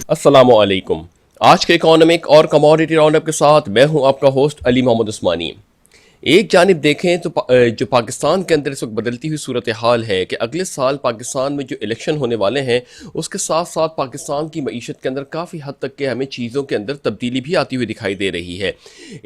अस्सलामुअलैकुम। आज के इकोनॉमिक और कमोडिटी राउंडअप के साथ मैं हूं आपका होस्ट अली मोहम्मद उस्मानी। एक जानिब देखें तो जो पाकिस्तान के अंदर इस वक्त बदलती हुई सूरत हाल है कि अगले साल पाकिस्तान में जो इलेक्शन होने वाले हैं उसके साथ साथ पाकिस्तान की मईशत के अंदर काफ़ी हद तक के हमें चीज़ों के अंदर तब्दीली भी आती हुई दिखाई दे रही है।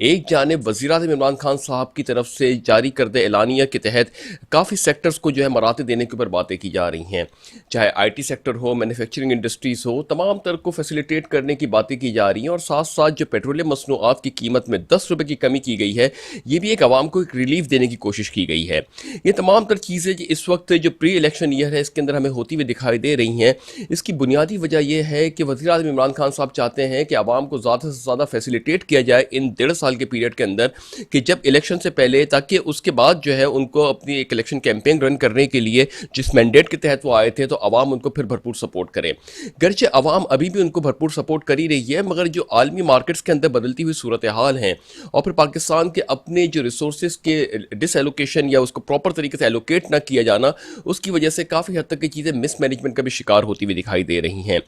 एक जानिब वज़ीर-ए-आज़म इमरान खान साहब की तरफ से जारी करदा एलानिया के तहत काफ़ी सेक्टर्स को जो है मराते देने के ऊपर बातें की जा रही हैं, चाहे IT सेक्टर हो, मैन्युफैक्चरिंग इंडस्ट्रीज़ हो, तमाम तर को फैसिलिटेट करने की बातें की जा रही हैं और साथ साथ जो पेट्रोलियम मसनूआत की कीमत में 10 रुपये की कमी की गई है, ये भी एक आवाम को एक रिलीफ देने की कोशिश की गई है। ये तमाम तर चीज़ें इस वक्त जो प्री इलेक्शन ईयर है इसके अंदर हमें होती हुई दिखाई दे रही हैं। इसकी बुनियादी वजह यह है कि वज़ीर-ए-आज़म इमरान खान साहब चाहते हैं कि आवाम को ज़्यादा से ज़्यादा फैसिलिटेट किया जाए इन 1.5 साल के पीरियड के अंदर, कि जब इलेक्शन से पहले, ताकि उसके बाद जो है उनको अपनी एक इलेक्शन कैंपेन रन करने के लिए जिस मैंडेट के तहत वो आए थे तो आवाम उनको फिर भरपूर सपोर्ट करे। गर्चे आवाम अभी भी उनको भरपूर सपोर्ट कर ही रही है, मगर जो आलमी मार्केट्स के अंदर बदलती हुई सूरत हाल है और फिर पाकिस्तान के अपने जो रिसोर्सेज के डिसएलोकेशन या उसको प्रॉपर तरीके से एलोकेट ना किया जाना, उसकी वजह से काफ़ी हद तक की चीज़ें मिसमैनेजमेंट का भी शिकार होती हुई दिखाई दे रही हैं।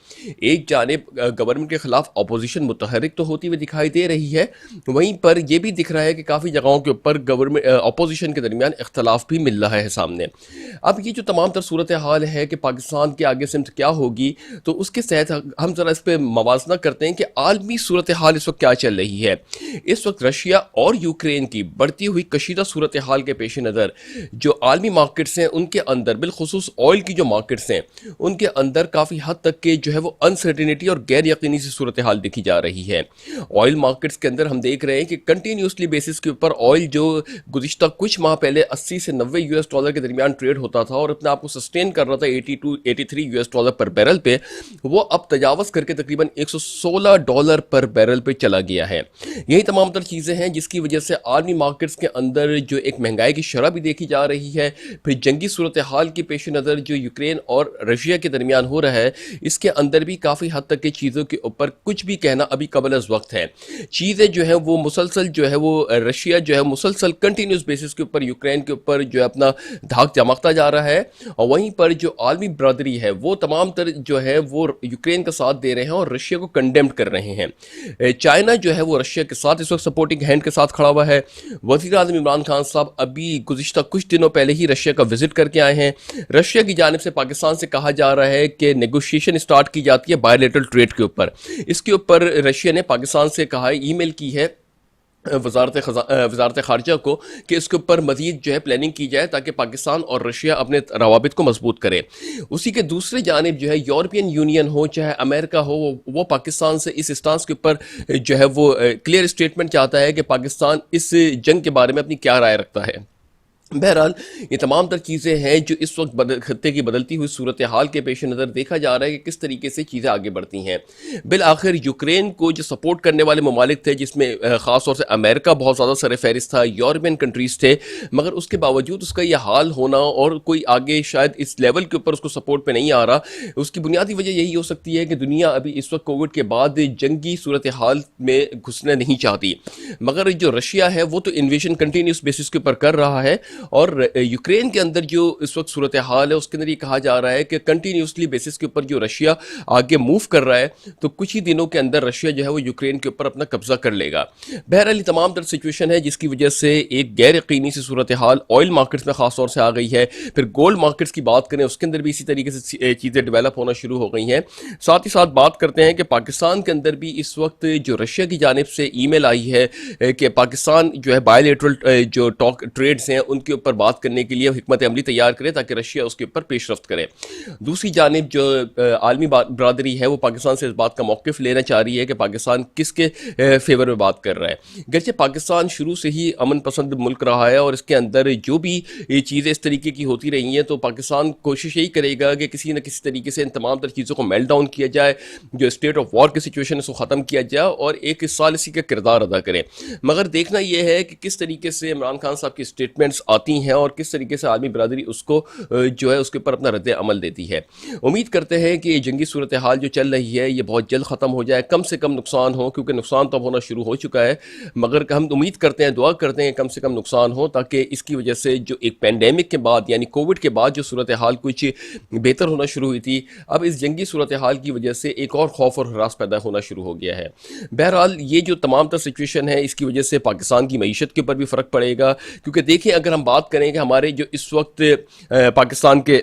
एक जानिब गवर्नमेंट के खिलाफ अपोजिशन मुतहरिक तो होती हुई दिखाई दे रही है, वहीं पर यह भी दिख रहा है कि काफ़ी जगहों के ऊपर गवर्नमेंट अपोजिशन के दरमियान इख्तलाफ भी मिल रहा है सामने। अब ये जो तमाम तर सूरत हाल है कि पाकिस्तान के आगे सिमत क्या होगी, तो उसके तहत हम ज़रा इस पर मवाजना करते हैं कि आलमी सूरत हाल इस वक्त क्या चल रही है। इस वक्त रशिया और यूक्रेन की बढ़ती हुई कशीदा सूरत हाल के पेश नज़र जो आलमी मार्केट्स हैं उनके अंदर, बिलखुसूस ऑयल की जो मार्केट्स हैं उनके अंदर काफ़ी हद तक के जो है वो अनसर्टिनिटी और गैर यकीनी सी सूरत हाल दिखी जा रही है। ऑयल मार्केट्स के अंदर हम देख रहे हैं कि कंटिन्यूसली बेसिस के ऊपर ऑयल जो गुज़िश्ता कुछ माह पहले 80 से 90 यूएस डॉलर के दरमियान ट्रेड होता था और अपने आप को सस्टेन कर रहा था 82 83 यूएस डॉलर पर बैरल पे, वो अब तजावज़ करके तकरीबन 116 डॉलर पर बैरल पे चला गया है। यही तमाम तर चीज़ें हैं जिसकी वजह से आलमी मार्केट्स के अंदर जो एक महंगाई की शरह भी देखी जा रही है। फिर जंगी सूरत हाल के पेश नज़र जो यूक्रेन और रशिया के दरमियान हो रहा है, इसके अंदर भी काफ़ी हद तक की चीज़ों के ऊपर कुछ भी कहना अभी कबल अज़ वक्त है। चीज़ें जो है वो मुसलसल जो है वो रशिया जो है मुसलसल कंटिन्यूस बेसिस के ऊपर यूक्रेन के ऊपर जो है अपना धाक चमकता जा रहा है, और वहीं पर जो आलमी बरादरी है वो तमाम तर जो है वो यूक्रेन का साथ दे रहे हैं और रशिया को कंडेम्ड कर रहे हैं। चाइना जो है वो रशिया के साथ इस वक्त सपोर्टिंग हैंड के साथ खड़ा हुआ है। वज़ीर-ए-आज़म इमरान खान साहब अभी गुज़िश्ता कुछ दिनों पहले ही रशिया का विजिट करके आए हैं। रशिया की जानिब से पाकिस्तान से कहा जा रहा है कि नेगोशिएशन स्टार्ट की जाती है बायलैटरल ट्रेड के ऊपर। इसके ऊपर रशिया ने पाकिस्तान से कहा है, ईमेल की है वज़ारत ख़ारिजा को कि इसके ऊपर मज़ीद जो है प्लानिंग की जाए ताकि पाकिस्तान और रशिया अपने रवाबित को मजबूत करे। उसी के दूसरी जानिब जो है यूरोपियन यूनियन हो चाहे अमेरिका हो, वो पाकिस्तान से इस स्टांस के ऊपर जो है वो क्लियर स्टेटमेंट चाहता है कि पाकिस्तान इस जंग के बारे में अपनी क्या राय रखता है। बहरहाल ये तमाम तर चीज़ें हैं जो इस वक्त खत्ते की बदलती हुई सूरत हाल के पेश नज़र देखा जा रहा है कि किस तरीके से चीज़ें आगे बढ़ती हैं। बिल आखिर यूक्रेन को जो सपोर्ट करने वाले ममालिक थे, जिसमें ख़ास तौर से अमेरिका बहुत ज़्यादा सर फहरिस्त था, यूरोपियन कंट्रीज़ थे, मगर उसके बावजूद उसका यह हाल होना और कोई आगे शायद इस लेवल के ऊपर उसको सपोर्ट पर नहीं आ रहा, उसकी बुनियादी वजह यही हो सकती है कि दुनिया अभी इस वक्त कोविड के बाद जंगी सूरत हाल में घुसना नहीं चाहती। मगर जो रशिया है वो तो इन्वेशन कंटिन्यूस बेसिस के ऊपर कर रहा है, और यूक्रेन के अंदर जो इस वक्त सूरत हाल है उसके अंदर ये कहा जा रहा है कि कंटिन्यूसली बेसिस के ऊपर जो रशिया आगे मूव कर रहा है, तो कुछ ही दिनों के अंदर रशिया जो है वो यूक्रेन के ऊपर अपना कब्जा कर लेगा। बहरहाल तमाम तर सिचुएशन है जिसकी वजह से एक गैर यकीनी सी सूरत हाल ऑयल मार्केट्स में खास तौर से आ गई है। फिर गोल्ड मार्केट्स की बात करें, उसके अंदर भी इसी तरीके से चीज़ें डेवलप होना शुरू हो गई हैं। साथ ही साथ बात करते हैं कि पाकिस्तान के अंदर भी इस वक्त जो रशिया की जानिब से ईमेल आई है कि पाकिस्तान जो है बायलैटरल जो टॉक ट्रेड्स हैं उनके ऊपर बात करने के लिए हिकमत अमली तैयार करे ताकि रशिया उसके ऊपर पेशरफ्त करे। दूसरी जानिब जो आलमी बरादरी है वो पाकिस्तान से इस बात का मौक़िफ़ लेना चाह रही है कि पाकिस्तान किसके फेवर में बात कर रहा है। गर्चे पाकिस्तान शुरू से ही अमन पसंद मुल्क रहा है और इसके अंदर जो भी ये चीज़ें इस तरीके की होती रही हैं, तो पाकिस्तान कोशिश यही करेगा कि किसी न किसी तरीके से इन तमाम तर चीज़ों को मेल्ट डाउन किया जाए, जो स्टेट ऑफ वॉर की सिचुएशन है उसको ख़त्म किया जाए और एक इस साल इसी का किरदार अदा करे। मगर देखना यह है कि किस तरीके से इमरान खान साहब की स्टेटमेंट्स आती हैं और किस तरीके से आलमी बरादरी उसको जो है उसके ऊपर अपना रद्द अमल देती है। उम्मीद करते हैं कि ये जंगी सूरत हाल जो चल रही है ये बहुत जल्द ख़त्म हो जाए, कम से कम नुकसान हो, क्योंकि नुकसान तो अब होना शुरू हो चुका है, मगर हम उम्मीद करते हैं, दुआ करते हैं कम से कम नुकसान हो, ताकि इसकी वजह से जो एक पेंडेमिक के बाद यानी कोविड के बाद जो सूरत हाल कुछ बेहतर होना शुरू हुई थी, अब इस जंगी सूरत हाल की वजह से एक और खौफ और हरास पैदा होना शुरू हो गया है। बहरहाल ये जो तमाम तर सिचुएशन है इसकी वजह से पाकिस्तान की मईशत के ऊपर भी फ़र्क पड़ेगा, क्योंकि देखिए अगर हम बात करें कि हमारे जो इस वक्त पाकिस्तान के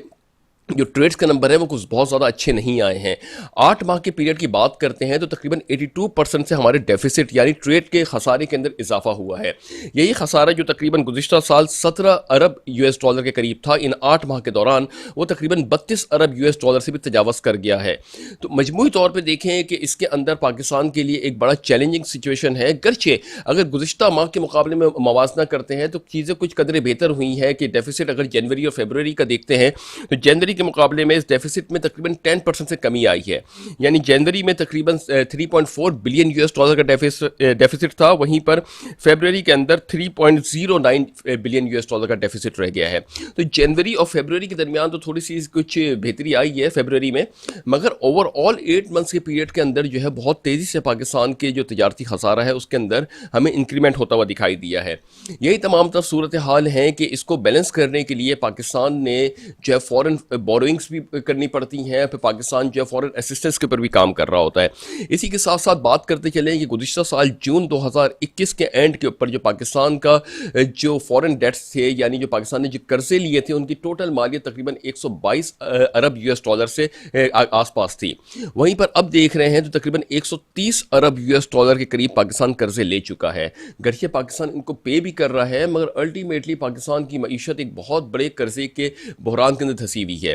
जो ट्रेड्स का नंबर है वो कुछ बहुत ज़्यादा अच्छे नहीं आए हैं। 8 माह के पीरियड की बात करते हैं तो तकरीबन 82% से हमारे डेफिसिट यानी ट्रेड के खसारे के अंदर इजाफा हुआ है। यही खसारा जो तकरीबन गुज़िश्ता साल 17 अरब यूएस डॉलर के करीब था, इन 8 माह के दौरान वो तकरीबन 32 अरब यूएस डॉलर से भी तजावज़ कर गया है। तो मजमूई तौर पर देखें कि इसके अंदर पाकिस्तान के लिए एक बड़ा चैलेंजिंग सिचुएशन है, गर्चे अगर गुज़िश्ता माह के मुकाबले में मवाजना करते हैं तो चीज़ें कुछ कदरें बेहतर हुई हैं कि डेफिसिट अगर जनवरी और फरवरी का देखते हैं तो जनवरी के मुकाबले में इस डेफिसिट में तकरीबन 10% से कमी आई है। यानी जनवरी में तकरीबन 3.4 बिलियन यूएस डॉलर का डेफिसिट था, वहीं पर फरवरी के अंदर 3.09 बिलियन यूएस डॉलर का डेफिसिट रह गया है। तो जनवरी और फरवरी के दरमियान तो थोड़ी सी कुछ बेहतरी आई है फरवरी में, मगर ओवरऑल 8 मंथ्स के पीरियड के अंदर जो है बहुत तेज़ी से पाकिस्तान के जो तजारती खसारा है उसके अंदर हमें इंक्रीमेंट होता हुआ दिखाई दिया है। यही तमाम तब सूरत हाल है कि इसको बैलेंस करने के लिए पाकिस्तान ने जो है फॉरेन बोरोइंग्स भी करनी पड़ती हैं, फिर पाकिस्तान जो है फॉरेन असिस्टेंस के ऊपर भी काम कर रहा होता है। इसी के साथ साथ बात करते चलें कि गुज़िश्ता साल जून 2021 के एंड के ऊपर जो पाकिस्तान का जो फॉरेन डेट्स थे यानी जो पाकिस्तान ने जो कर्जे लिए थे उनकी टोटल मालियत तकरीबन 122 अरब यूएस डॉलर से आसपास थी। वहीं पर अब देख रहे हैं तो तकरीबन 130 अरब यूएस डॉलर के करीब पाकिस्तान कर्जे ले चुका है। गर्चे पाकिस्तान इनको पे भी कर रहा है, मगर अल्टीमेटली पाकिस्तान की मईशत एक बहुत बड़े कर्जे के बहरान के अंदर धंसी हुई है।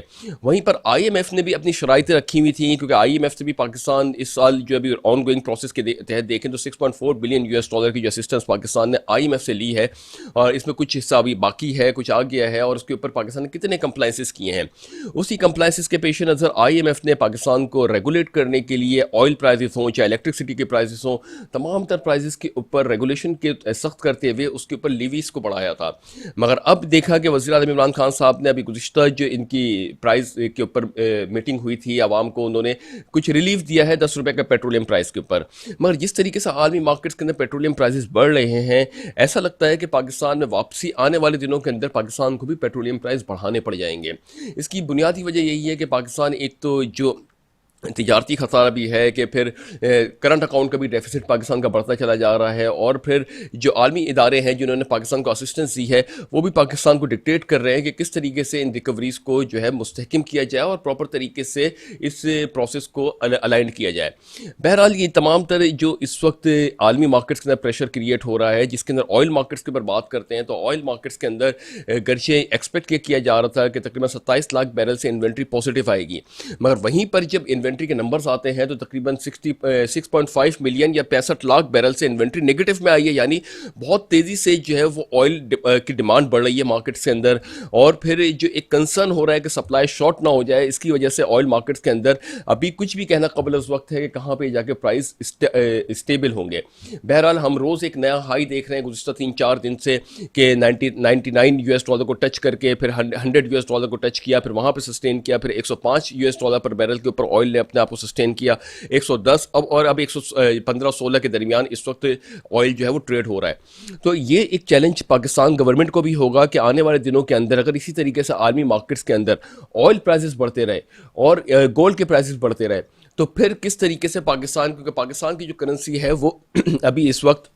वहीं पर आईएमएफ ने भी अपनी शराइतें रखी हुई थी, क्योंकि आईएमएफ से भी पाकिस्तान इस साल जो अभी ऑन गोइंग प्रोसेस के तहत देखें तो 6.4 बिलियन यूएस डॉलर की जो असिस्टेंस पाकिस्तान ने आईएमएफ से ली है, और इसमें कुछ हिस्सा अभी बाकी है, कुछ आ गया है, और उसके ऊपर पाकिस्तान ने कितने कंप्लाइंसेस किए हैं। उसी कंप्लाइंसेस के पेश नज़र आईएमएफ ने पाकिस्तान को रेगुलेट करने के लिए ऑयल प्राइसेस हों चाहे इलेक्ट्रिसिटी के प्राइसेस हों, तमाम तर प्राइसेस के ऊपर रेगुलेशन के सख्त करते हुए उसके ऊपर लीवीज को बढ़ाया था। मगर अब देखा कि वज़ीर आज़म इमरान खान साहब ने अभी गुज़िश्ता जो इनकी प्राइस के ऊपर मीटिंग हुई थी आवाम को, उन्होंने कुछ रिलीफ दिया है 10 रुपए का पेट्रोलियम प्राइस के ऊपर। मगर जिस तरीके से आलमी मार्केट्स के अंदर पेट्रोलियम प्राइसेस बढ़ रहे हैं, ऐसा लगता है कि पाकिस्तान में वापसी आने वाले दिनों के अंदर पाकिस्तान को भी पेट्रोलियम प्राइस बढ़ाने पड़ जाएंगे। इसकी बुनियादी वजह यही है कि पाकिस्तान एक तो जो तिजारती खसारा भी है कि फिर करंट अकाउंट का भी डेफिसिट पाकिस्तान का बढ़ता चला जा रहा है, और फिर जो आलमी इदारे हैं जिन्होंने पाकिस्तान को असिस्टेंस दी है वो भी पाकिस्तान को डिक्टेट कर रहे हैं कि किस तरीके से इन रिकवरीज़ को जो है मुस्तहकम किया जाए और प्रॉपर तरीके से इस प्रोसेस को अलाइन किया जाए। बहरहाल ये तमाम तरह जो इस वक्त आलमी मार्केट्स के अंदर प्रेशर क्रिएट हो रहा है, जिसके अंदर ऑयल मार्केट्स के ऊपर बात करते हैं तो ऑयल मार्केट्स के अंदर गर्चे एक्सपेक्ट किया जा रहा था कि तकरीबन 27 लाख बैरल से इन्वेंट्री पॉजिटिव आएगी, मगर वहीं पर जब इन्वेंट्री के नंबर्स आते हैं तो तकरीबन 6.5 मिलियन या 65 लाख बैरल से इन्वेंट्री नेगेटिव में आई है। यानी बहुत तेज़ी से जो है वो ऑयल की डिमांड बढ़ रही है मार्केट्स के अंदर, और फिर जो एक कंसर्न हो रहा है कि सप्लाई शॉर्ट ना हो जाए, इसकी वजह से ऑयल मार्केट्स के अंदर अभी कुछ भी कहना कबल उस वक्त है कि कहाँ पे जाके प्राइस स्टेबल होंगे। बहरहाल हम रोज़ एक नया हाई देख रहे हैं गुज़िश्ता 3-4 दिन से कि 99 यूएस डॉलर को टच करके फिर 100 यूएस डॉलर को टच किया, फिर वहाँ पे सस्टेन किया, फिर 105 यूएस डॉलर पर बैरल के ऊपर ऑयल ने अपने आप को सस्टेन किया, 110 अब 115-16 के दरमियान इस वक्त ऑयल जो है वो ट्रेड हो रहा है। तो ये एक चैलेंज पाकिस्तान गवर्नमेंट को भी होगा कि आने वाले दिनों के अंदर अगर इसी तरीके से आलमी मार्केट्स के अंदर ऑयल प्राइसेस बढ़ते रहे और गोल्ड के प्राइसेस बढ़ते रहे तो फिर किस तरीके से पाकिस्तान, क्योंकि पाकिस्तान की जो करेंसी है वो अभी इस वक्त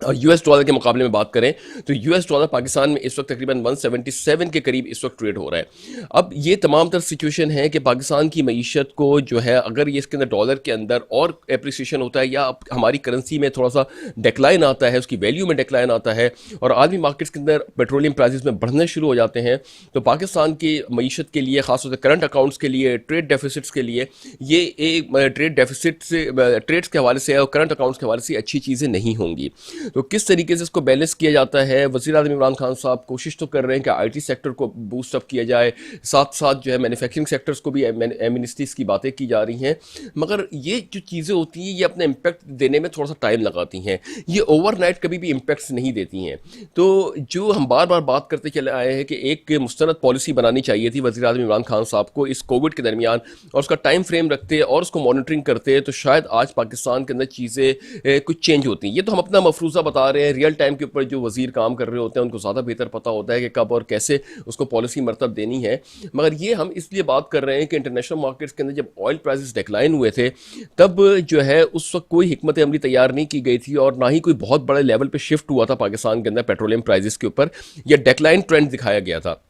यूएस डॉलर के मुकाबले में बात करें तो यूएस डॉलर पाकिस्तान में इस वक्त तकरीबन 177 के करीब इस वक्त ट्रेड हो रहा है। अब ये तमाम तर सिचुएशन है कि पाकिस्तान की मईशत को जो है अगर ये इसके अंदर डॉलर के अंदर और एप्रिसिएशन होता है या हमारी करेंसी में थोड़ा सा डिक्लाइन आता है, उसकी वैल्यू में डिक्लाइन आता है और आलमी मार्केट्स के अंदर पेट्रोलियम प्राइसेस में बढ़ने शुरू हो जाते हैं, तो पाकिस्तान की मईशत के लिए खासतौर से करंट अकाउंट्स के लिए, ट्रेड डेफिसिट्स के लिए ये एक ट्रेड डेफिसिट से ट्रेड्स के हवाले से और करंट अकाउंट्स के हवाले से अच्छी चीज़ें नहीं होंगी। तो किस तरीके से इसको बैलेंस किया जाता है? वज़ीर आज़म इमरान खान साहब कोशिश तो कर रहे हैं कि आईटी सेक्टर को बूस्ट अप किया जाए, साथ साथ जो है मैन्युफैक्चरिंग सेक्टर्स को भी एमिनिस्टीज़ की बातें की जा रही हैं, मगर ये जो चीज़ें होती हैं ये अपने इम्पैक्ट देने में थोड़ा सा टाइम लगाती हैं, ये ओवरनाइट कभी भी इम्पैक्ट्स नहीं देती हैं। तो जो हम बार बार बात करते चले आए हैं कि एक मुस्तनद पॉलिसी बनानी चाहिए थी वज़ीर आज़म इमरान खान साहब को इस कोविड के दरमियान, और उसका टाइम फ्रेम रखते और उसको मॉनिटरिंग करते, तो शायद आज पाकिस्तान के अंदर चीज़ें कुछ चेंज होती हैं। ये तो हम अपना मफरूज़ा बता रहे हैं, रियल टाइम के ऊपर जो वज़ीर काम कर रहे होते हैं उनको ज़्यादा बेहतर पता होता है कि कब और कैसे उसको पॉलिसी मरतब देनी है। मगर ये हम इसलिए बात कर रहे हैं कि इंटरनेशनल मार्केट्स के अंदर जब ऑयल प्राइसेस डिक्लाइन हुए थे, तब जो है उस वक्त कोई हिकमत अमली तैयार नहीं की गई थी और ना ही कोई बहुत बड़े लेवल पे शिफ्ट हुआ था पाकिस्तान के अंदर पेट्रोलियम प्राइसेस के ऊपर, या डिक्लाइन ट्रेंड दिखाया गया था।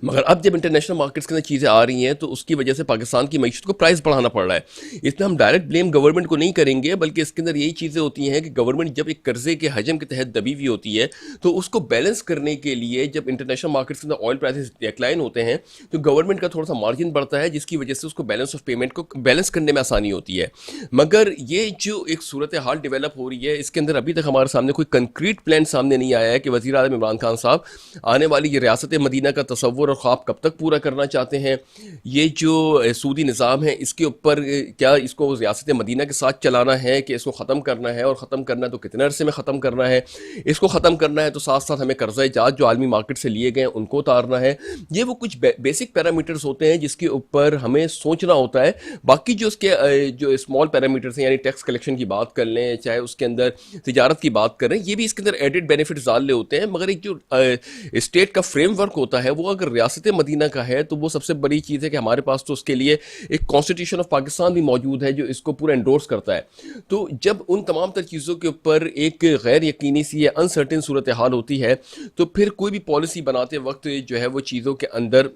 मगर अब जब इंटरनेशनल मार्केट्स के अंदर चीज़ें आ रही हैं तो उसकी वजह से पाकिस्तान की मईशत को प्राइस बढ़ाना पड़ रहा है। इसमें हम डायरेक्ट ब्लेम गवर्नमेंट को नहीं करेंगे, बल्कि इसके अंदर यही चीज़ें होती हैं कि गवर्नमेंट जब एक कर्जे के हजम के तहत दबी हुई होती है, तो उसको बैलेंस करने के लिए जब इंटरनेशनल मार्केट्स के अंदर ऑयल प्राइसेस डिक्लाइन होते हैं तो गवर्नमेंट का थोड़ा सा मार्जिन बढ़ता है, जिसकी वजह से उसको बैलेंस ऑफ पेमेंट को बैलेंस करने में आसानी होती है। मगर ये जो एक सूरत हाल डेवलप हो रही है, इसके अंदर अभी तक हमारे सामने कोई कंक्रीट प्लान सामने नहीं आया है कि वज़ीर आज़म इमरान खान साहब आने वाली ये रियासत मदीना का तसव्वुर और ख्वाब कब तक पूरा करना चाहते हैं। ये जो सूदी निज़ाम है इसके ऊपर क्या इसको रियासत मदीना के साथ चलाना है कि इसको ख़त्म करना है, और ख़त्म करना है तो कितने अरसे में ख़त्म करना है, इसको ख़त्म करना है तो साथ साथ हमें कर्ज़ा जात जो आलमी मार्केट से लिए गए उनको उतारना है। ये वो कुछ बेसिक पैरामीटर्स होते हैं जिसके ऊपर हमें सोचना होता है। बाकी जो उसके जो स्मॉल पैरामीटर्स हैं, यानी टैक्स कलेक्शन की बात कर लें, चाहे उसके अंदर तिजारत की बात करें, ये भी इसके अंदर एडिड बेनिफिट डाल होते हैं। मगर एक जो स्टेट का फ्रेमवर्क होता है वो अगर रियासत मदीना का है तो वो सबसे बड़ी चीज़ है कि हमारे पास तो उसके लिए एक कॉन्स्टिट्यूशन ऑफ पाकिस्तान भी मौजूद है जो इसको पूरा एंडोर्स करता है। तो जब उन तमाम तर चीज़ों के ऊपर एक गैर यकीनी सी या अनसर्टेन सूरत हाल होती है, तो फिर कोई भी पॉलिसी बनाते वक्त जो है वो चीज़ों के अंदर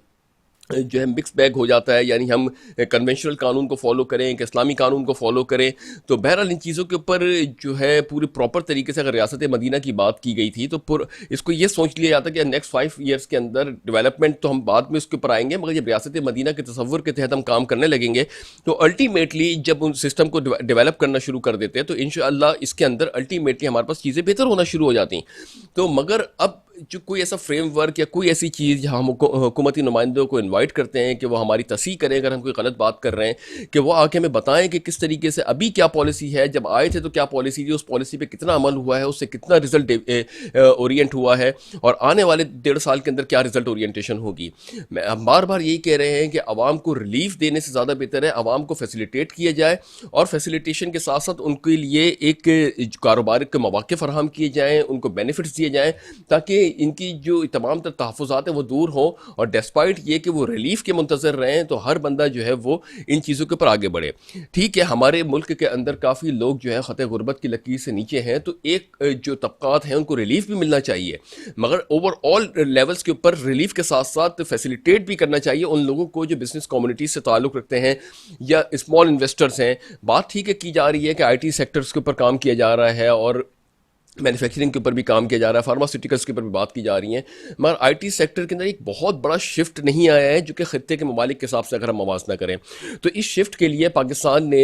जो है मिक्स बैग हो जाता है। यानी हम कन्वेंशनल कानून को फॉलो करें कि इस्लामी कानून को फॉलो करें, तो बहरहाल इन चीज़ों के ऊपर जो है पूरी प्रॉपर तरीके से अगर रियासत मदीना की बात की गई थी तो इसको ये सोच लिया जाता कि नेक्स्ट 5 ईयर्स के अंदर डेवलपमेंट तो हम बाद में उसके ऊपर आएंगे, मगर जब रियासत मदीना के तसव्वुर के तहत हम काम करने लगेंगे तो अल्टीमेटली जब उन सिस्टम को डेवलप करना शुरू कर देते हैं तो इंशाअल्लाह इसके अंदर अल्टीमेटली हमारे पास चीज़ें बेहतर होना शुरू हो जाती। तो मगर अब जो कोई ऐसा फ्रेमवर्क या कोई ऐसी चीज़ जहाँ हम हुकूमती नुमाइंदों को इनवाइट करते हैं कि वो हमारी तस्हीह करें अगर हम कोई गलत बात कर रहे हैं, कि वो आके हमें बताएं कि किस तरीके से अभी क्या पॉलिसी है, जब आए थे तो क्या पॉलिसी थी, उस पॉलिसी पे कितना अमल हुआ है, उससे कितना रिजल्ट ओरिएंट हुआ है, और आने वाले 1.5 साल के अंदर क्या रिजल्ट ओरिएंटेशन होगी। हम बार बार यही कह रहे हैं कि आवाम को रिलीफ देने से ज़्यादा बेहतर है आवाम को फैसिलिटेट किया जाए, और फैसिलिटेशन के साथ साथ उनके लिए एक कारोबार के मौके फराहम किए जाएँ, उनको बेनिफिट्स दिए जाएँ, ताकि इनकी जो तमाम तर तहफ़्फ़ुज़ात हैं वो दूर हों, और डिस्पाइट ये कि वो रिलीफ के मुंतज़र रहें, तो हर बंदा जो है वो इन चीज़ों के ऊपर आगे बढ़े। ठीक है, हमारे मुल्क के अंदर काफ़ी लोग जो है ख़त गुरबत की लकीर से नीचे हैं, तो एक जो तबक़ात हैं उनको रिलीफ भी मिलना चाहिए, मगर ओवरऑल लेवल्स के ऊपर रिलीफ के साथ साथ फैसिलिटेट भी करना चाहिए उन लोगों को जो बिज़नेस कम्युनिटी से ताल्लुक़ रखते हैं या स्मॉल इन्वेस्टर्स हैं। बात ठीक है की जा रही है कि IT सेक्टर्स के ऊपर काम किया जा रहा है और मैन्युफैक्चरिंग के ऊपर भी काम किया जा रहा है, फार्मास्यूटिकल्स के ऊपर भी बात की जा रही है, मगर आईटी सेक्टर के अंदर एक बहुत बड़ा शिफ्ट नहीं आया है जो कि ख़त्ते के ममालिक के हिसाब से अगर हम मवाजना करें। तो इस शिफ्ट के लिए पाकिस्तान ने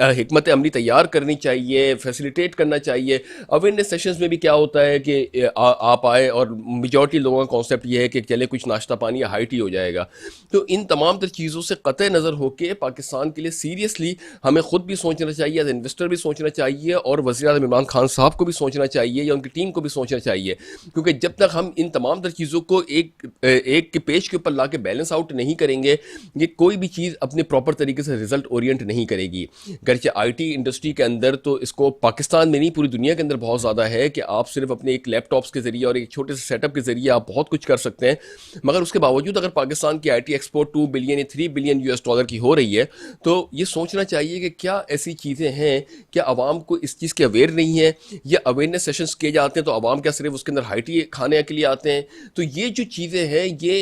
हिकमत अमली तैयार करनी चाहिए, फैसिलिटेट करना चाहिए। अवेयरनेस सेशंस में भी क्या होता है कि आप आए और मेजॉरिटी लोगों का कॉन्सेप्ट ये है कि चले कुछ नाश्ता पानी या हाई टी हो जाएगा। तो इन तमाम तर चीज़ों से क़तई नज़र होकर पाकिस्तान के लिए सीरियसली हमें ख़ुद भी सोचना चाहिए, एज इन्वेस्टर भी सोचना चाहिए, और वज़ीर आज़म इमरान खान साहब को भी सोचना चाहिए या उनकी टीम को भी सोचना चाहिए, क्योंकि जब तक हम इन तमाम तर चीज़ों को एक के पेज के ऊपर ला के बैलेंस आउट नहीं करेंगे, ये कोई भी चीज़ अपने प्रॉपर तरीके से रिजल्ट ओरिएंट नहीं करेगी। गर्चे आईटी इंडस्ट्री के अंदर तो इसको पाकिस्तान में नहीं पूरी दुनिया के अंदर बहुत ज़्यादा है कि आप सिर्फ अपने एक लैपटॉप्स के ज़रिए और एक छोटे से सेटअप के ज़रिए आप बहुत कुछ कर सकते हैं, मगर उसके बावजूद अगर पाकिस्तान की IT एक्सपोर्ट 2 बिलियन या 3 बिलियन US डॉलर की हो रही है, तो ये सोचना चाहिए कि क्या ऐसी चीज़ें हैं, क्या आवाम को इस चीज़ के अवेयर नहीं है, या अवेयरनेस सेशंस किए जाते हैं तो आवाम क्या सिर्फ उसके अंदर हाई टी खाने के लिए आते हैं। तो ये जो चीज़ें हैं ये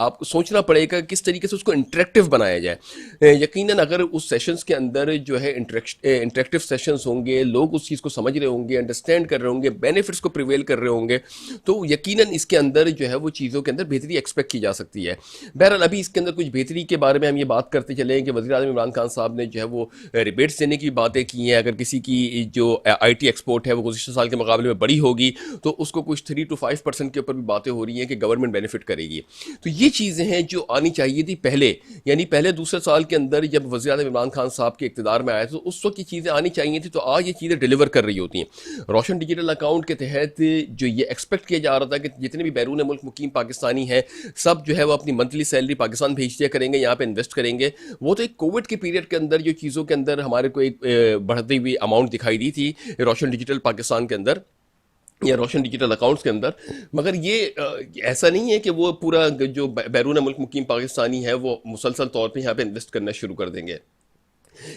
आपको सोचना पड़ेगा किस तरीके से उसको इंटरेक्टिव बनाया जाए। यकीनन अगर उस सेशंस के अंदर जो है इंटरेक्टिव सेशंस होंगे, लोग उस चीज़ को समझ रहे होंगे, अंडरस्टैंड कर रहे होंगे, बेनिफिट्स को प्रिवेल कर रहे होंगे, तो यकीनन इसके अंदर जो है वो चीज़ों के अंदर बेहतरी एक्सपेक्ट की जा सकती है। बहरहाल अभी इसके अंदर कुछ बेहतरी के बारे में हम ये बात करते चले कि वज़ीर आज़म इमरान खान साहब ने जो है वो रिबेट्स देने की बातें की हैं। अगर किसी की जो IT एक्सपोर्ट है वो गुज़िश्ता साल के मुकाबले में बड़ी होगी, तो उसको कुछ 3 to 5% के ऊपर भी बातें हो रही हैं कि गवर्नमेंट बेनिफिट करेगी। तो ये चीज़ें हैं जो आनी चाहिए थी पहले, यानी पहले दूसरे साल के अंदर जब वज़ीर-ए-आज़म इमरान खान साहब के इक़्तिदार में आए तो उस वक्त ये चीज़ें आनी चाहिए थी, तो आज ये चीज़ें डिलीवर कर रही होती हैं। रोशन डिजिटल अकाउंट के तहत जो ये एक्सपेक्ट किया जा रहा था कि जितने भी बैरून मुल्क मुकीम पाकिस्तानी हैं, सब जो है वो अपनी मंथली सैलरी पाकिस्तान भेज दिया करेंगे, यहाँ पे इन्वेस्ट करेंगे। वो तो एक कोविड के पीरियड के अंदर जो चीज़ों के अंदर हमारे को एक बढ़ती हुई अमाउंट दिखाई दी थी रोशन डिजिटल पाकिस्तान के अंदर या रोशन डिजिटल अकाउंट्स के अंदर, मगर ये ऐसा नहीं है कि वो पूरा जो बैरून मुल्क मुकीम पाकिस्तानी है वो मुसलसल तौर पे यहाँ पे इन्वेस्ट करना शुरू कर देंगे।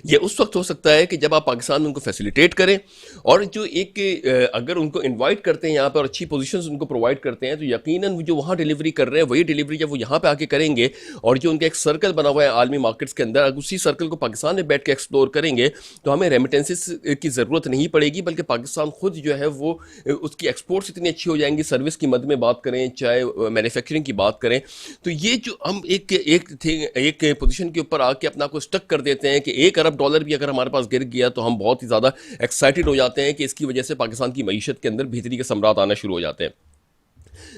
ये उस वक्त हो सकता है कि जब आप पाकिस्तान में उनको फैसिलिटेट करें, और जो एक अगर उनको इनवाइट करते हैं यहाँ पर, अच्छी पोजीशंस उनको प्रोवाइड करते हैं, तो यकीनन जो वहाँ डिलीवरी कर रहे हैं वही डिलीवरी जब वो यहाँ पे आके करेंगे, और जो उनका एक सर्कल बना हुआ है आलमी मार्केट्स के अंदर, अगर उसी सर्कल को पाकिस्तान में बैठ के एक्सप्लोर करेंगे तो हमें रेमिटेंसेस की ज़रूरत नहीं पड़ेगी, बल्कि पाकिस्तान खुद जो है वो उसकी एक्सपोर्ट्स इतनी अच्छी हो जाएंगी, सर्विस की मद में बात करें चाहे मैन्युफैक्चरिंग की बात करें। तो ये जो हम एक पोजीशन के ऊपर आके अपना को स्टक कर देते हैं कि $1 अरब भी अगर हमारे पास गिर गया तो हम बहुत ही ज़्यादा एक्साइटेड हो जाते हैं कि इसकी वजह से पाकिस्तान की मईशत के अंदर बेहतरी के सम्राट आना शुरू हो जाते हैं।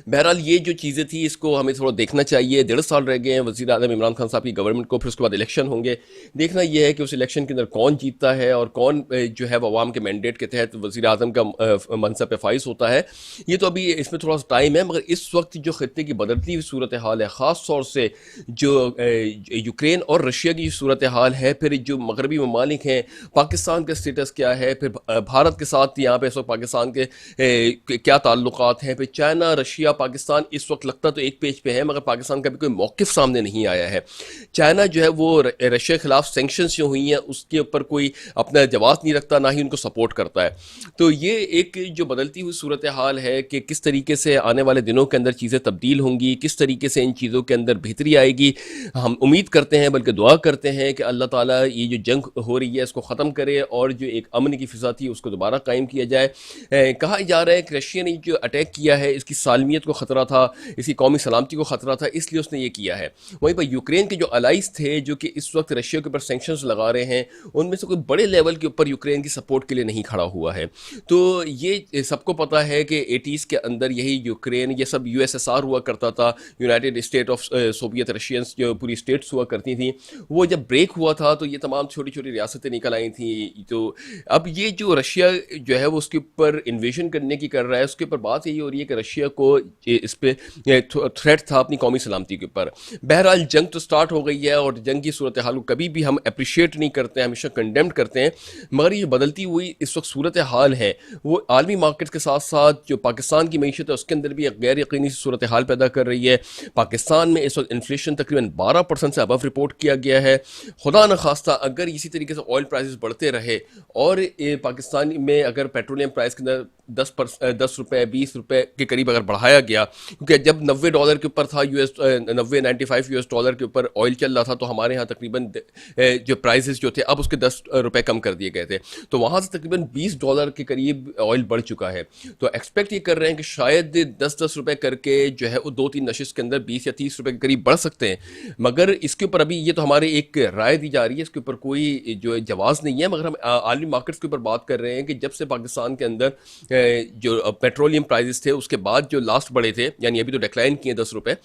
बहरहाल ये जो चीज़ें थी इसको हमें थोड़ा देखना चाहिए। 1.5 साल रह गए हैं वज़ीर आज़म इमरान खान साहब की गवर्नमेंट को, फिर उसके बाद इलेक्शन होंगे। देखना यह है कि उस इलेक्शन के अंदर कौन जीतता है और कौन जो है वो अवाम के मैंडेट के तहत वज़ीर आज़म का मनसब पे फाइज होता है। ये तो अभी इसमें थोड़ा सा टाइम है, मगर इस वक्त जो खत्ते की बदलती हुई सूरत हाल है, ख़ास तौर से जो यूक्रेन और रशिया की सूरत हाल है, फिर जो मगरबी ममालिक हैं, पाकिस्तान का स्टेटस क्या है, फिर भारत के साथ यहाँ पे इस वक्त पाकिस्तान के क्या ताल्लुकात हैं, फिर चाइना रशिया पाकिस्तान इस वक्त लगता तो एक पेज पे है, मगर पाकिस्तान का भी कोई मौक़िफ़ सामने नहीं आया है। चाइना जो है वो रशिया के खिलाफ सैंक्शंस जो हुई हैं उसके ऊपर कोई अपना जवाब नहीं रखता, ना ही उनको सपोर्ट करता है। तो ये एक जो बदलती हुई सूरत हाल है कि किस तरीके से आने वाले दिनों के अंदर चीज़ें तब्दील होंगी, किस तरीके से इन चीज़ों के अंदर बेहतरी आएगी। हम उम्मीद करते हैं, बल्कि दुआ करते हैं कि अल्लाह ताला ये जो जंग हो रही है इसको ख़त्म करे और जो एक अमन की फ़िज़ा थी उसको दोबारा कायम किया जाए। कहा जा रहा है कि रशिया ने जो अटैक किया है इसकी सालमियत को ख़तरा था, इसकी कौमी सलामती को ख़तरा था, इसलिए उसने ये किया है। वहीं पर यूक्रेन के जो अलाइज थे जो कि इस वक्त रशिया के ऊपर सैंक्शंस लगा रहे हैं, उनमें से कोई बड़े लेवल के ऊपर यूक्रेन की सपोर्ट के लिए नहीं खड़ा हुआ है। तो ये सबको पता है कि 80s के अंदर यही यूक्रेन, ये सब USSR हुआ करता था, United state of Soviet Russians, जो पूरी स्टेट्स हुआ करती थी। वो जब ब्रेक हुआ था तो ये तमाम छोटी छोटी रियासतें निकल आई थी। तो अब ये जो रशिया जो है वो उसके ऊपर इन्वेजन करने की कर रहा है, उसके ऊपर बात यही हो रही है कि रशिया को इस पे थ्रेट था अपनी कौमी सलामती के ऊपर। बहरहाल जंग तो स्टार्ट हो गई है और जंग की सूरत हाल को कभी भी हम अप्रिशिएट नहीं करते हैं, हमेशा कंडेम्ड करते हैं, मगर ये बदलती हुई इस वक्त सूरत हाल है वो आलमी मार्केट के साथ साथ जो पाकिस्तान की मीशत है उसके अंदर भी एक गैर यकीनी सूरत हाल पैदा कर रही है। पाकिस्तान में इस वक्त इन्फ्लेशन तकरीबन 12% से अबव रिपोर्ट किया गया है। खुदा न खास्ता अगर इसी तरीके से ऑयल प्राइसेस बढ़ते रहे और पाकिस्तान में अगर पेट्रोलियम प्राइस के अंदर 10 रुपये 20 रुपये के करीब अगर बढ़ाया गया, क्योंकि जब $90 के ऊपर था, 95 US डॉलर के ऊपर ऑयल चल रहा था, तो हमारे यहाँ तकरीबन जो प्राइसेस जो थे अब उसके 10 रुपये कम कर दिए गए थे, तो वहाँ से तकरीबन $20 के करीब ऑयल बढ़ चुका है। तो एक्सपेक्ट ये कर रहे हैं कि शायद 10-10 रुपये करके जो है वो 2-3 नशिस्त के अंदर 20 या 30 रुपये के करीब बढ़ सकते हैं। मगर इसके ऊपर अभी ये तो हमारी एक राय दी जा रही है, इसके ऊपर कोई जो जवाज़ नहीं है, मगर हम आलमी मार्केट्स के ऊपर बात कर रहे हैं कि जब से पाकिस्तान के अंदर जो पेट्रोलियम प्राइसेस थे उसके बाद जो लास्ट बढ़े थे, यानी अभी तो डिक्लाइन किए 10 रुपये,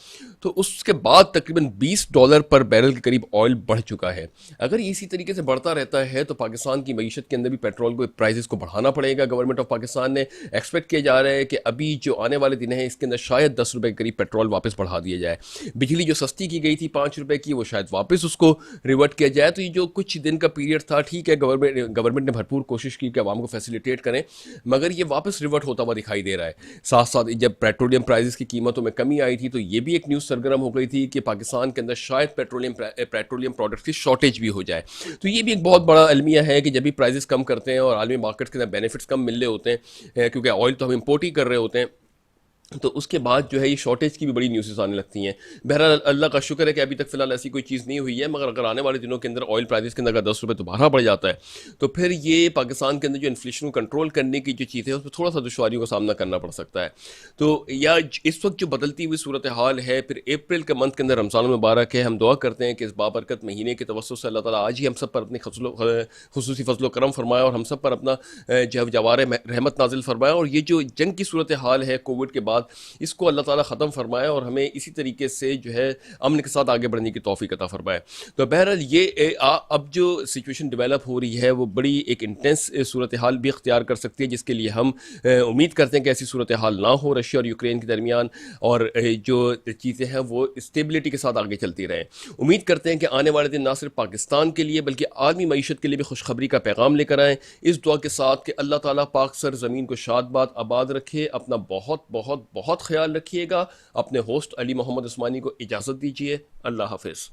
तो उसके बाद तकरीबन $20 पर बैरल के करीब ऑयल बढ़ चुका है। अगर इसी तरीके से बढ़ता रहता है तो पाकिस्तान की मईशत के अंदर भी पेट्रोल को प्राइसेस को बढ़ाना पड़ेगा। गवर्नमेंट ऑफ पाकिस्तान ने एक्सपेक्ट किया जा रहा है कि अभी जो आने वाले दिन है इसके अंदर शायद 10 रुपये के करीब पेट्रोल वापस बढ़ा दिया जाए। बिजली जो सस्ती की गई थी 5 रुपये की, वो शायद वापस उसको रिवर्ट किया जाए। तो ये जो कुछ दिन का पीरियड था, ठीक है, गवर्नमेंट ने भरपूर कोशिश की कि आवाम को फैसिलिटेट करें, मगर ये वापस रिवर्ट होता हुआ दिखाई दे रहा है। साथ साथ जब पेट्रोलियम प्राइसेस की कीमतों में कमी आई थी तो ये भी एक न्यूज़ सरगर्म हो गई थी कि पाकिस्तान के अंदर शायद पेट्रोलियम प्रोडक्ट्स की शॉर्टेज भी हो जाए। तो ये भी एक बहुत बड़ा अलमिया है कि जब भी प्राइसेस कम करते हैं और आलमी मार्केट्स के अंदर बेनिफिट्स कम मिल रहे होते हैं, क्योंकि ऑयल तो हम इंपोर्ट ही कर रहे होते हैं, तो उसके बाद जो है ये शॉर्टेज की भी बड़ी न्यूज़ेस आने लगती हैं। बहरहाल अल्लाह का शुक्र है कि अभी तक फ़िलहाल ऐसी कोई चीज़ नहीं हुई है, मगर अगर आने वाले दिनों के अंदर ऑयल प्राइसेस के अंदर अगर 10 रुपये दोबारा बढ़ जाता है, तो फिर ये पाकिस्तान के अंदर जो इन्फ्लेशन को कंट्रोल करने की जो चीज़ है, उसमें थोड़ा-सा दुश्वारियों का सामना करना पड़ सकता है। तो या इस वक्त जो बदलती हुई सूरत हाल है, फिर अप्रैल के मंथ के अंदर रमज़ान मुबारक है, हम दुआ करते हैं कि इस बाबरकत महीने के तवस्सुत से अल्लाह ताला आज ही हम सब पर अपनी खुसूसी फजल करम फरमाए और हम सब पर अपना जो है जवार रहमत नाजिल फरमाए, और ये जो जंग की सूरत हाल है कोविड के बाद, इसको अल्लाह ताला ख़त्म फरमाए और हमें इसी तरीके से जो है अमन के साथ आगे बढ़ने की तौफीक अता फरमाए। तो बहरहाल ये अब जो सिचुएशन डेवलप हो रही है वो बड़ी एक इंटेंस सूरत हाल भी इख्तियार कर सकती है, जिसके लिए हम उम्मीद करते हैं कि ऐसी सूरत हाल ना हो रशिया और यूक्रेन के दरमियान, और जो चीज़ें हैं वो स्टेबिलिटी के साथ आगे चलती रहें। उम्मीद करते हैं कि आने वाले दिन ना सिर्फ पाकिस्तान के लिए बल्कि आलमी मईशत के लिए भी खुशखबरी का पैगाम लेकर आएँ, इस दुआ के साथ कि अल्लाह ताला पाक सर ज़मीन को शाद आबाद रखे। अपना बहुत बहुत बहुत ख्याल रखिएगा। अपने होस्ट अली मोहम्मद उस्मानी को इजाज़त दीजिए। अल्लाह हाफिज़।